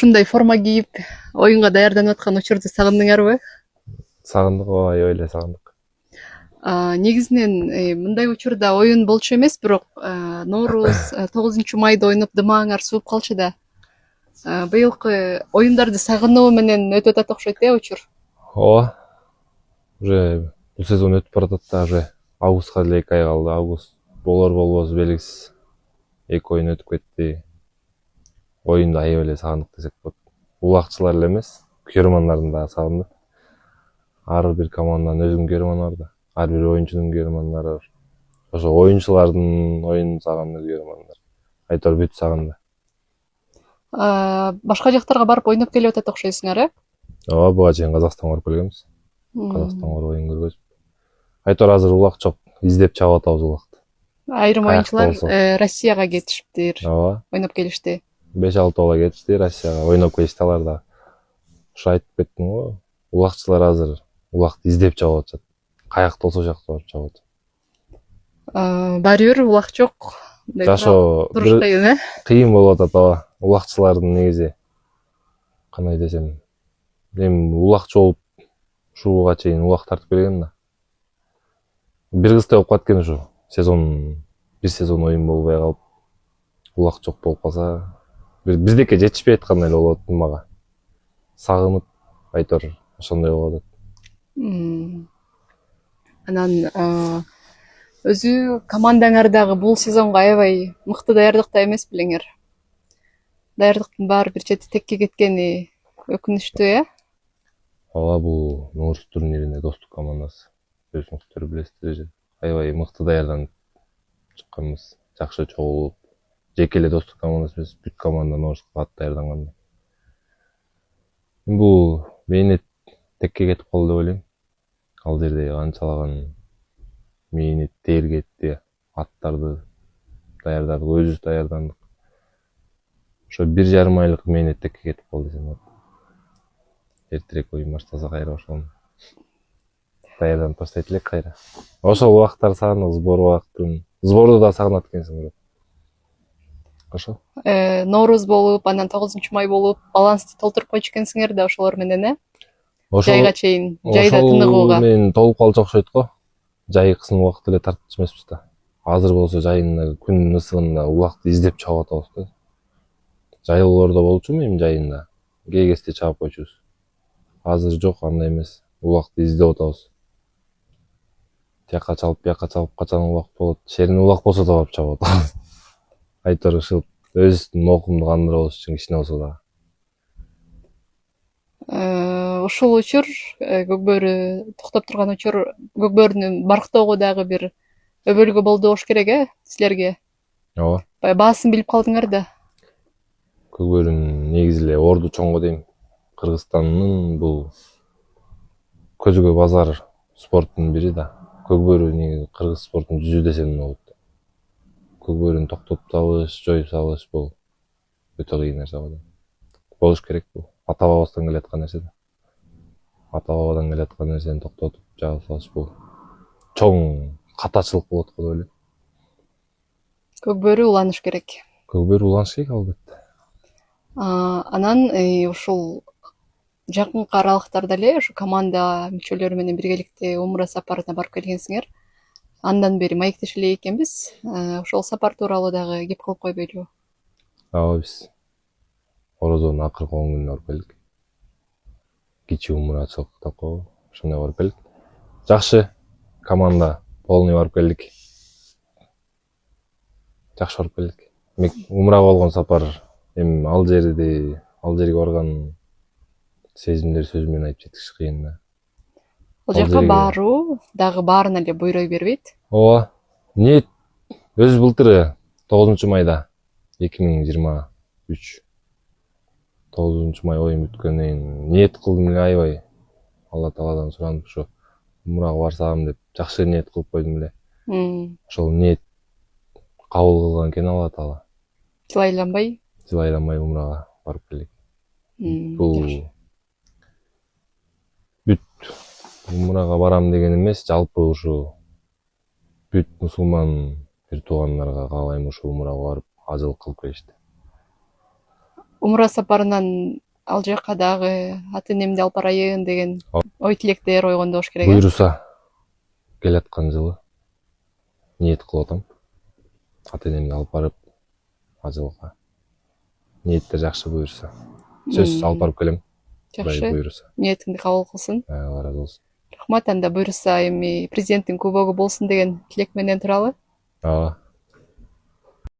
ушундай форма кийип оюнга даярданып аткан учурду сагындыңарбы? Сагындык, аябай эле сагындык. Негизинен мындай учурда оюн болчу эмес, бирок Нооруз 9 майда ойноп дымааңар сууп калчу да. Быйылкы оюндарды сагынуу менен өтүп атат окшойт учур. Ооба. Уже бул сезон өтүп баратат да, уже августка деле 2 ай калды. Август болор болбос белгисиз. 2 оюн өтүп кетти. Оюнду аябай эле сагындык десек болот. Улакчылар эле эмес, көрөрмандардын дагы сагындык. Ар бир команданын өзүнүн көрөрманы бар да. Ар бир оюнчунун көрөрмандары бар. Ошо оюнчулардын оюнун сагынды көрөрмандар. Айтор бүт сагынды. Башка жактарга барып ойноп келип атат окшойсуңар, Ооба, буга чейин Казакстанга барып келгенбиз. Казакстанга барып оюн көргөзүп. Айтор азыр улак жок, издеп чабып атабыз улакты. Айрым оюнчулар Россияга кетишиптир, Ооба. ойноп келишти. 5-6 бала кетишти Россияга, ойноп келишти алар да. Ошо айтып кеттим го, улакчылар азыр улакты издеп чабып атышат. Каякта болсо ошакта барып чабып атышат. Баары бир улак жок. Жашоо кыйын болуп атат, ооба. Улакчылардын негизи кандай десем, эми улакчы болуп ушуга чейин улак тартып келген да. Бир кыздай болуп калат экен ушу. Бир сезон оюн болбой калып, улак жок болуп калса, биздеке жетишпей аткандай эле болуп атат мага. Сагынып, айтор ошондой болуп атат. Анан өзү командаңар дагы бул сезонго аябай мыкты даярдыкта эмес белеңер. Даярдыктын баары бир чети текке кеткени өкүнүчтүү, Ооба, бул Нооруз турнирине достук командасы. Өзүңүздөр билесиздер, аябай мыкты даярданып чыкканбыз. Жакшы чогулуп, жеке эле достук командасы эмес, бүт команда Ноорузга катты даярданган. Бул мээнет текке кетип калды деп ойлойм. Ал жерде канчалаган мээнет тер кетти, аттарды даярдадык, өзүбүз даярдандык. Ошо 1,5 айлык мээнет текке кетип калды десем болот. Эртерээк оюн баштаса кайра ошону даярданып баштайт элек кайра. Ошол убактар сагындык, сборду да сагынат экенсиң. Ошо. Нооруз болуп, анан 9 май болуп, балансты толтуруп койчу экенсиңер да ошолор менен, жайга чейин, жайда тыныгууга. Мен толуп калчу окшойт го. Жай кысын убакыт эле тартчу эмеспиз да. Азыр болсо жайында күндүн ысыгында улакты издеп чабып атабыз да. Жайлоолордо болчумун эми жайында. Кээ кезде чабып койчубуз. Азыр жок, андай эмес. Улакты издеп атабыз. Тияка чабып, бияка чабып, качан улак болот, шерин улак болсо да барып чабып атабыз. Айтор ушул өзүбүздүн моокумду кандырып алыш үчүн кичине болсо да. Ушул учур көкбөрү токтоп турган учур, көкбөрүнү барктоого дагы бир өбөлгө болду болуш керек, силерге. Ооба. Баасын билип калдыңар да. Көкбөрүнүн негизи эле орду чоң го дейм. Кыргызстандын бул көзгө базар спорттун бири да. Көкбөрү негизи кыргыз спортун жүзү десем болот. Көкбөрүнү токтотуп салыш, жоюп салыш бул өтө кыйын нерсе го. Болуш керек бул. Ата бабабыздан келаткан нерсе да. Ата бабадан келаткан нерсени токтотуп жаап салыш бул чоң катачылык болот го деп ойлойм. Көкбөрү уланыш керек. Көкбөрү уланыш керек албетте. Анан ушул жакынкы аралыктарда эле ушу команда мүчөлөрү менен биргеликте умра сапарына барып келгенсиңер. Андан бери маектеше элек экенбиз. Ошол сапар тууралуу дагы кеп кылып койбойлубу? Ооба, биз Орозонун акыркы 10 күнүнө барып келдик. Кичи умурачылык деп коебу, ошондой барып келдик. Жакшы команда, полный барып келдик. Жакшы барып келдик. Умрага болгон сапар, эми ал жерге барган сезимдер сөз менен айтып жеткириш кыйын да. Ал жака баруу дагы баарына эле буйрой бербейт. Ооба. Ниет өз былтыр 9-майда 2023 9-май оюн бүткөндөн кийин ниет кылдым эле аябай. Алла Тааладан суранып ушу умрага барсам деп жакшы ниет кылып койдум эле. Ошол ниет кабыл кылган экен Алла Таала. Жылайланбай умрага барып келдик. Бул бүт умрага барам деген эмес, жалпы ушу бүт мусулман бир туугандарга каалайм ушу умрага барып ажылык кылып келишти. умра сапарынан ал жака дагы ата энемди алып барайын деген ой тилектер ойгондо болуш керек. Буйруса келаткан жылы ниет кылып атам. Ата энемди алып барып ажылга. Ниеттер жакшы буйруса. Сөзсүз алып барып келем. Кудай Жакшы. буйруса. Ниетиңди кабыл кылсын. Алла разы болсун. Рахмат, анда буйруса эми президенттин кубогу болсун деген тилек менен туралы. Ооба.